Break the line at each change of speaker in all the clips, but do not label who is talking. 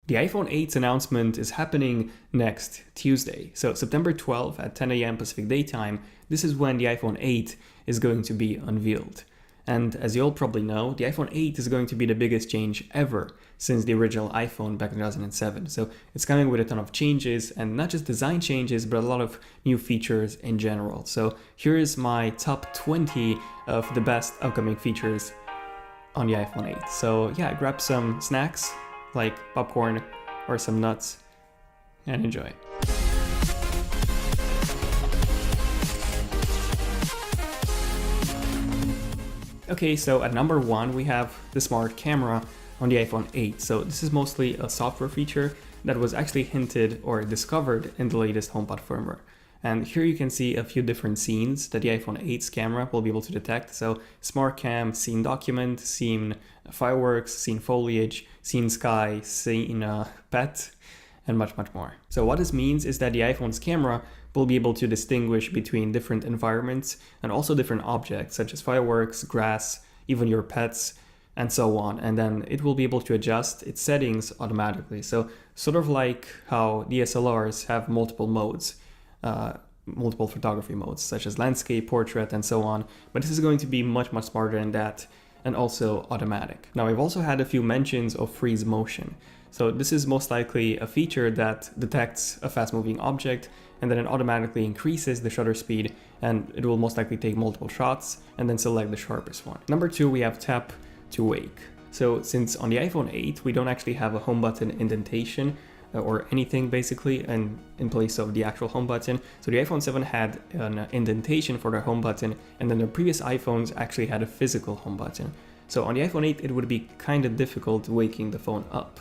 The iPhone 8's announcement is happening next Tuesday. So September 12th at 10 a.m. Pacific Daytime, this is when the iPhone 8 is going to be unveiled. And as you all probably know, the iPhone 8 is going to be the biggest change ever since the original iPhone back in 2007. So it's coming with a ton of changes, and not just design changes, but a lot of new features in general. So here's my top 20 of the best upcoming features on the iPhone 8. So yeah, grab some snacks like popcorn or some nuts and enjoy. Okay, so at number 1 we have the smart camera on the iPhone 8. So this is mostly a software feature that was actually hinted or discovered in the latest HomePod firmware. And here you can see a few different scenes that the iPhone 8's camera will be able to detect. So smart cam, scene document, scene fireworks, scene foliage, scene sky, scene pet, and much more. So what this means is that the iPhone's camera will be able to distinguish between different environments and also different objects such as fireworks, grass, even your pets, and so on. And then it will be able to adjust its settings automatically. So sort of like how DSLRs have multiple modes, multiple photography modes such as landscape, portrait, and so on. But this is going to be much smarter than that, and also automatic. Now we've also had a few mentions of freeze motion. So this is most likely a feature that detects a fast moving object and then it automatically increases the shutter speed, and it will most likely take multiple shots and then select the sharpest one. Number 2, we have tap to wake. So since on the iPhone 8 we don't actually have a home button indentation or anything basically in place of the actual home button. So the iPhone 7 had an indentation for their home button, and then the previous iPhones actually had a physical home button. So on the iPhone 8 it would be kind of difficult waking the phone up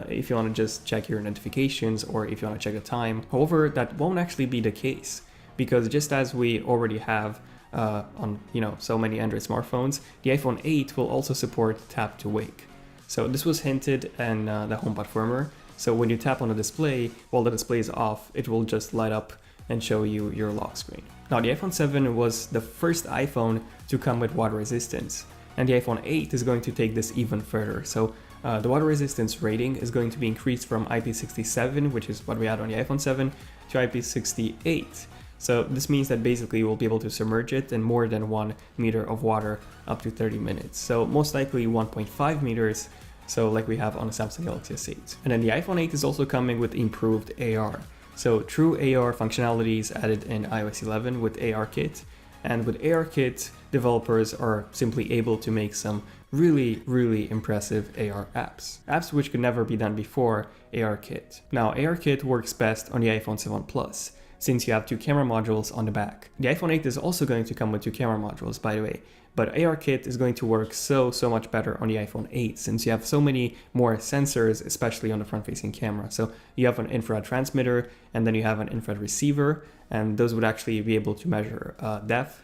if you want to just check your notifications or if you want to check the time. However, that won't actually be the case, because just as we already have on so many Android smartphones, the iPhone 8 will also support tap to wake. So this was hinted in the HomePod firmware. So when you tap on the display while the display is off, it will just light up and show you your lock screen. Now the iPhone 7 was the first iPhone to come with water resistance, and the iPhone 8 is going to take this even further. So the water resistance rating is going to be increased from IP67, which is what we had on the iPhone 7, to IP68. So this means that basically we'll be able to submerge it in more than 1 meter of water up to 30 minutes. So most likely 1.5 meters, so like we have on the Samsung Galaxy S8. And then the iPhone 8 is also coming with improved AR. So true AR functionality is added in iOS 11 with ARKit. And with ARKit, developers are simply able to make some really impressive AR apps which could never be done before ARKit. Now ARKit works best on the iPhone 7 Plus, since you have 2 camera modules on the back. The iPhone 8 is also going to come with 2 camera modules, by the way, but ARKit is going to work so much better on the iPhone 8, since you have so many more sensors, especially on the front-facing camera. So you have an infrared transmitter, and then you have an infrared receiver, and those would actually be able to measure depth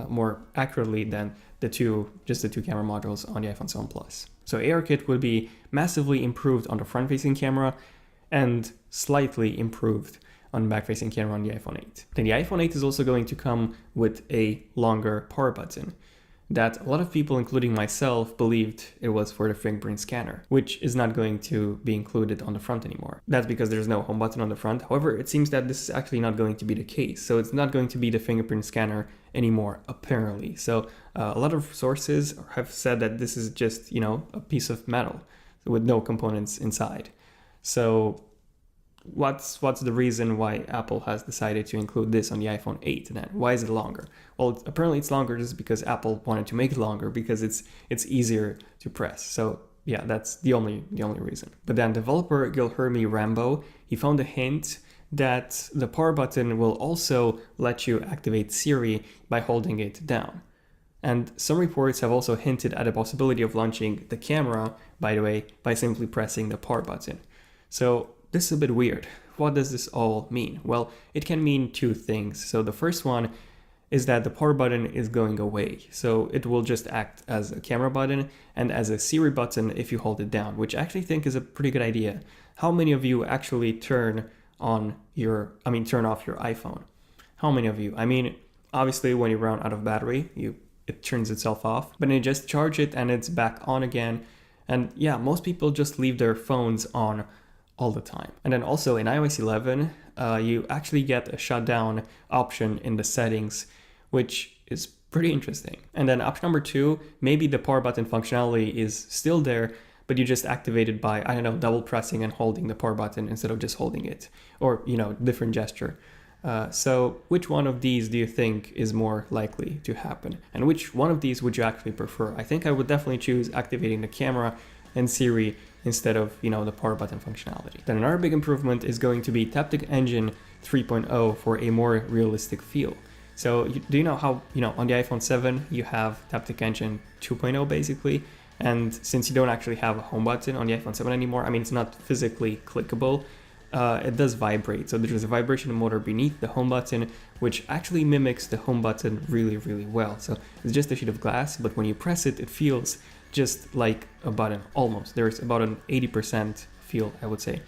more accurately than just the two camera modules on the iPhone 7 Plus. So ARKit would be massively improved on the front-facing camera and slightly improved on the back-facing camera on the iPhone 8. Then the iPhone 8 is also going to come with a longer power button that a lot of people, including myself, believed it was for the fingerprint scanner, which is not going to be included on the front anymore. That's because there's no home button on the front. However, it seems that this is actually not going to be the case. So it's not going to be the fingerprint scanner anymore, apparently. So a lot of sources have said that this is just, a piece of metal with no components inside. So what's the reason why Apple has decided to include this on the iPhone 8 then? Why is it longer? Well, apparently it's longer just because Apple wanted to make it longer because it's easier to press. So yeah, that's the only reason. But then developer Gilherme Rambo, he found a hint that the power button will also let you activate Siri by holding it down. And some reports have also hinted at the possibility of launching the camera, by the way, by simply pressing the power button. So this is a bit weird. What does this all mean? Well, it can mean 2 things. So the first one is that the power button is going away. So it will just act as a camera button and as a Siri button if you hold it down, which I actually think is a pretty good idea. How many of you actually turn off your iPhone? How many of you? I mean, obviously when you run out of battery, it turns itself off, but then you just charge it and it's back on again. And yeah, most people just leave their phones on all the time. And then also in iOS 11, you actually get a shutdown option in the settings, which is pretty interesting. And then option number 2, maybe the power button functionality is still there, but you just activate it by, I don't know, double pressing and holding the power button instead of just holding it, or, you know, different gesture. So which one of these do you think is more likely to happen? And which one of these would you actually prefer? I think I would definitely choose activating the camera and Siri instead of, you know, the power button functionality. Then another big improvement is going to be Taptic Engine 3.0 for a more realistic feel. So do you know how, you know, on the iPhone 7 you have Taptic Engine 2.0 basically, and since you don't actually have a home button on the iPhone 7 anymore, I mean, it's not physically clickable, it does vibrate. So there's a vibration motor beneath the home button, which actually mimics the home button really, really well. So it's just a sheet of glass, but when you press it, it feels just like a button, almost. There's about an 80% feel, I would say,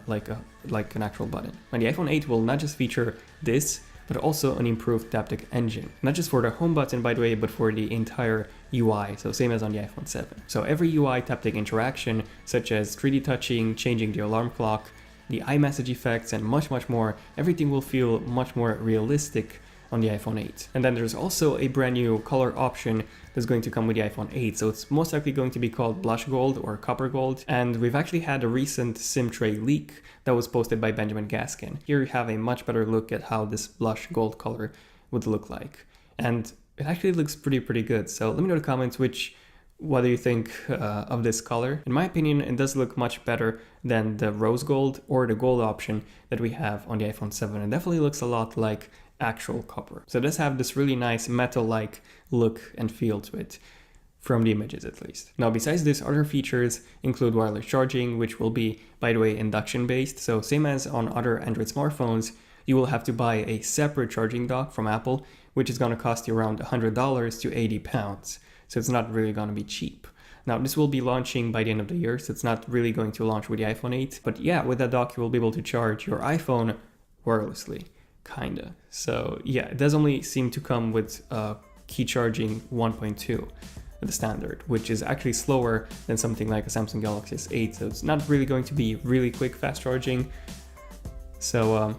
like an actual button. And the iPhone 8 will not just feature this, but also an improved Taptic Engine. Not just for the home button, by the way, but for the entire UI, so same as on the iPhone 7. So every UI Taptic interaction, such as 3D touching, changing the alarm clock, the iMessage effects, and much, much more, everything will feel much more realistic on the iPhone 8. And then there's also a brand new color option that's going to come with the iPhone 8. So it's most likely going to be called blush gold or copper gold. And we've actually had a recent SimTray leak that was posted by Benjamin Gaskin. Here you have a much better look at how this blush gold color would look like. And it actually looks pretty good. So let me know in the comments what do you think of this color. In my opinion, it does look much better than the rose gold or the gold option that we have on the iPhone 7. It definitely looks a lot like actual copper. So it does have this really nice metal-like look and feel to it, from the images at least. Now, besides this, other features include wireless charging, which will be, by the way, induction based. So same as on other Android smartphones, you will have to buy a separate charging dock from Apple, which is going to cost you around $100 to £80. So it's not really going to be cheap. Now, this will be launching by the end of the year, so it's not really going to launch with the iPhone 8. But yeah, with that dock, you will be able to charge your iPhone wirelessly. Kinda. So yeah, it does only seem to come with key charging 1.2, the standard, which is actually slower than something like a Samsung Galaxy S8. So it's not really going to be really quick fast charging. So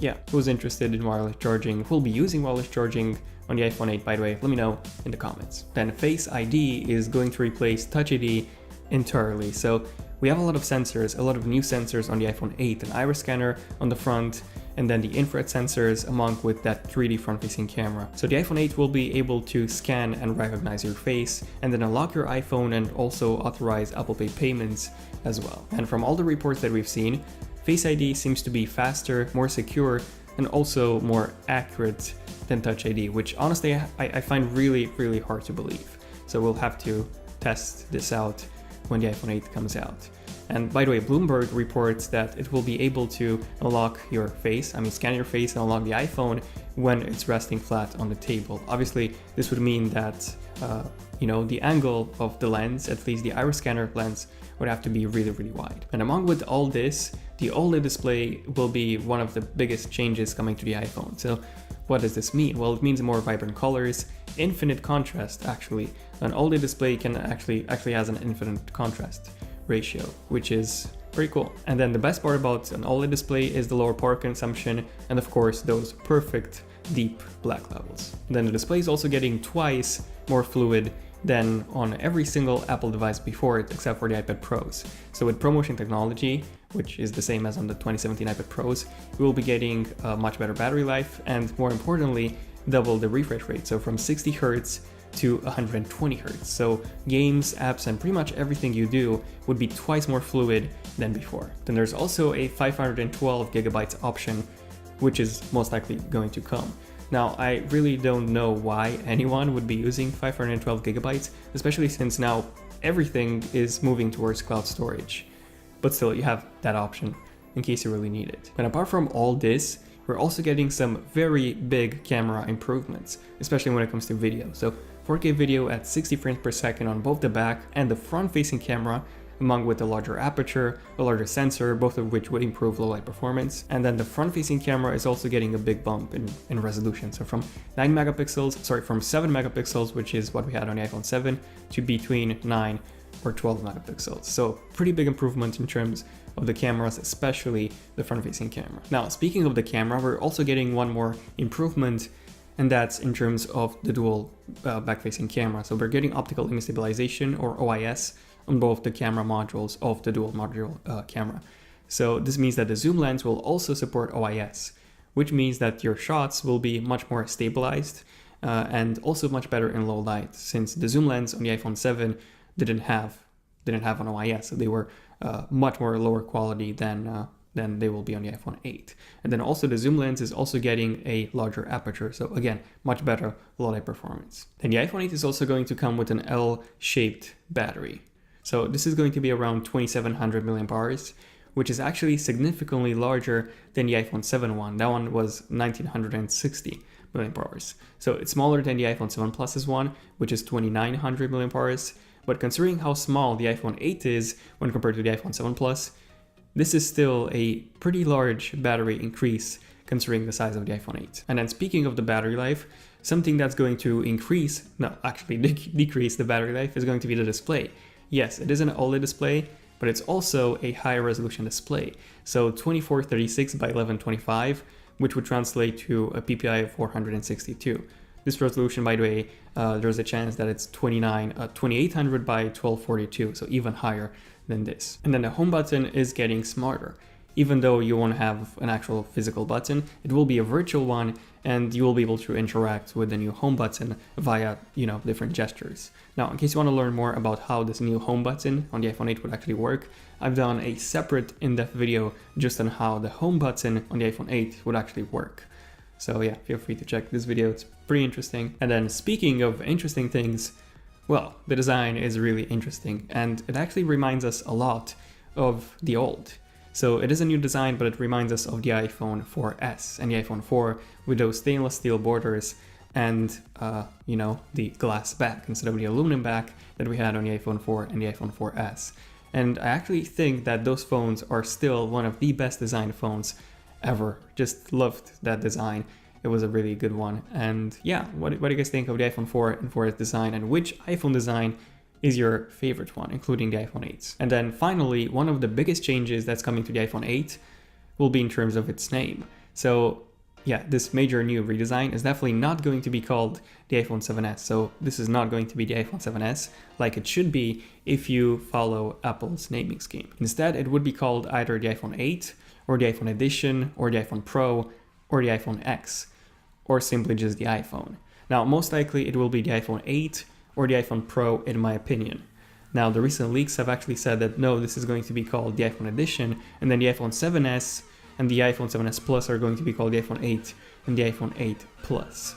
yeah, who's interested in wireless charging, who'll be using wireless charging on the iPhone 8, by the way, let me know in the comments. Then Face ID is going to replace Touch ID entirely. So we have a lot of sensors, a lot of new sensors on the iPhone 8, an iris scanner on the front, and then the infrared sensors along with that 3D front-facing camera. So the iPhone 8 will be able to scan and recognize your face, and then unlock your iPhone and also authorize Apple Pay payments as well. And from all the reports that we've seen, Face ID seems to be faster, more secure, and also more accurate than Touch ID, which honestly I find really, really hard to believe. So we'll have to test this out when the iPhone 8 comes out. And by the way, Bloomberg reports that it will be able to unlock your face, scan your face and unlock the iPhone when it's resting flat on the table. Obviously, this would mean that, the angle of the lens, at least the iris scanner lens, would have to be really, really wide. And along with all this, the OLED display will be one of the biggest changes coming to the iPhone. So what does this mean? Well, it means more vibrant colors, infinite contrast actually. An OLED display can actually has an infinite contrast ratio, which is pretty cool. And then the best part about an OLED display is the lower power consumption and of course those perfect deep black levels. Then the display is also getting twice more fluid than on every single Apple device before it, except for the iPad Pros. So with ProMotion technology, which is the same as on the 2017 iPad Pros, we will be getting a much better battery life and, more importantly, double the refresh rate. So from 60 Hz to 120 Hz. So games, apps, and pretty much everything you do would be twice more fluid than before. Then there's also a 512 gigabytes option, which is most likely going to come. Now, I really don't know why anyone would be using 512 gigabytes, especially since now everything is moving towards cloud storage. But still, you have that option in case you really need it. And apart from all this, we're also getting some very big camera improvements, especially when it comes to video. So 4K video at 60 frames per second on both the back and the front-facing camera, along with a larger aperture, a larger sensor, both of which would improve low light performance. And then the front-facing camera is also getting a big bump in resolution. So from 7 megapixels, which is what we had on the iPhone 7, to between 9 or 12 megapixels. So pretty big improvement in terms of the cameras, especially the front-facing camera. Now, speaking of the camera, we're also getting one more improvement, and that's in terms of the dual back-facing camera. So we're getting optical image stabilization, or OIS, on both the camera modules of the dual module camera. So this means that the zoom lens will also support OIS, which means that your shots will be much more stabilized and also much better in low light, since the zoom lens on the iPhone 7 didn't have an OIS, so they were much more lower quality than they will be on the iPhone 8. And then also the zoom lens is also getting a larger aperture, so again, much better low light performance. And the iPhone 8 is also going to come with an L-shaped battery. So this is going to be around 2700 milliamp, which is actually significantly larger than the iPhone 7 one. That one was 1960 milliamp. So it's smaller than the iPhone 7 Plus's one, which is 2900 milliamp. But considering how small the iPhone 8 is when compared to the iPhone 7 Plus, this is still a pretty large battery increase considering the size of the iPhone 8. And then speaking of the battery life, something that's going to decrease the battery life is going to be the display. Yes, it is an OLED display, but it's also a high resolution display. So 2436 by 1125, which would translate to a PPI of 462. This resolution, by the way, there's a chance that it's 2800 by 1242, so even higher than this. And then the home button is getting smarter. Even though you won't have an actual physical button, it will be a virtual one, and you will be able to interact with the new home button via, different gestures. Now, in case you want to learn more about how this new home button on the iPhone 8 would actually work, I've done a separate in-depth video just on how the home button on the iPhone 8 would actually work. So yeah, feel free to check this video, it's pretty interesting. And then speaking of interesting things, well, the design is really interesting, and it actually reminds us a lot of the old. So it is a new design, but it reminds us of the iPhone 4S and the iPhone 4 with those stainless steel borders and, the glass back instead of the aluminum back that we had on the iPhone 4 and the iPhone 4S. And I actually think that those phones are still one of the best designed phones ever. Just loved that design. It was a really good one. And yeah, what do you guys think of the iPhone 4 and 4S design, and which iPhone design is your favorite one, including the iPhone 8? And then finally, one of the biggest changes that's coming to the iPhone 8 will be in terms of its name. So yeah, this major new redesign is definitely not going to be called the iPhone 7S. So this is not going to be the iPhone 7S like it should be if you follow Apple's naming scheme. Instead, it would be called either the iPhone 8 or the iPhone Edition or the iPhone Pro or the iPhone X, or simply just the iPhone. Now, most likely it will be the iPhone 8 or the iPhone Pro, in my opinion. Now, the recent leaks have actually said that no, this is going to be called the iPhone Edition, and then the iPhone 7S and the iPhone 7S Plus are going to be called the iPhone 8 and the iPhone 8 Plus.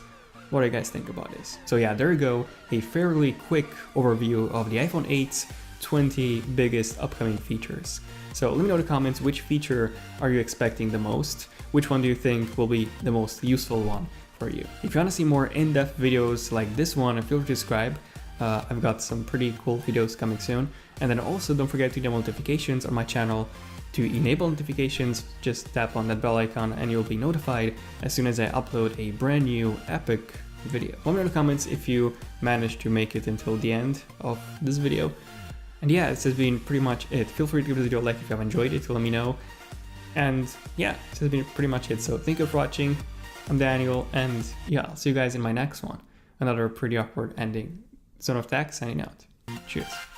What do you guys think about this? So yeah, there you go, a fairly quick overview of the iPhone 8's 20 biggest upcoming features. So let me know in the comments, which feature are you expecting the most? Which one do you think will be the most useful one for you? If you want to see more in-depth videos like this one, feel free to subscribe. I've got some pretty cool videos coming soon. And then also don't forget to enable notifications on my channel. To enable notifications, just tap on that bell icon and you'll be notified as soon as I upload a brand new epic video. Let me know in the comments if you managed to make it until the end of this video. And yeah, this has been pretty much it. Feel free to give this video a like if you have enjoyed it, to let me know. And yeah, this has been pretty much it. So thank you for watching. I'm Daniel, and yeah, I'll see you guys in my next one. Another pretty awkward ending. Zone of Tech signing out. Cheers.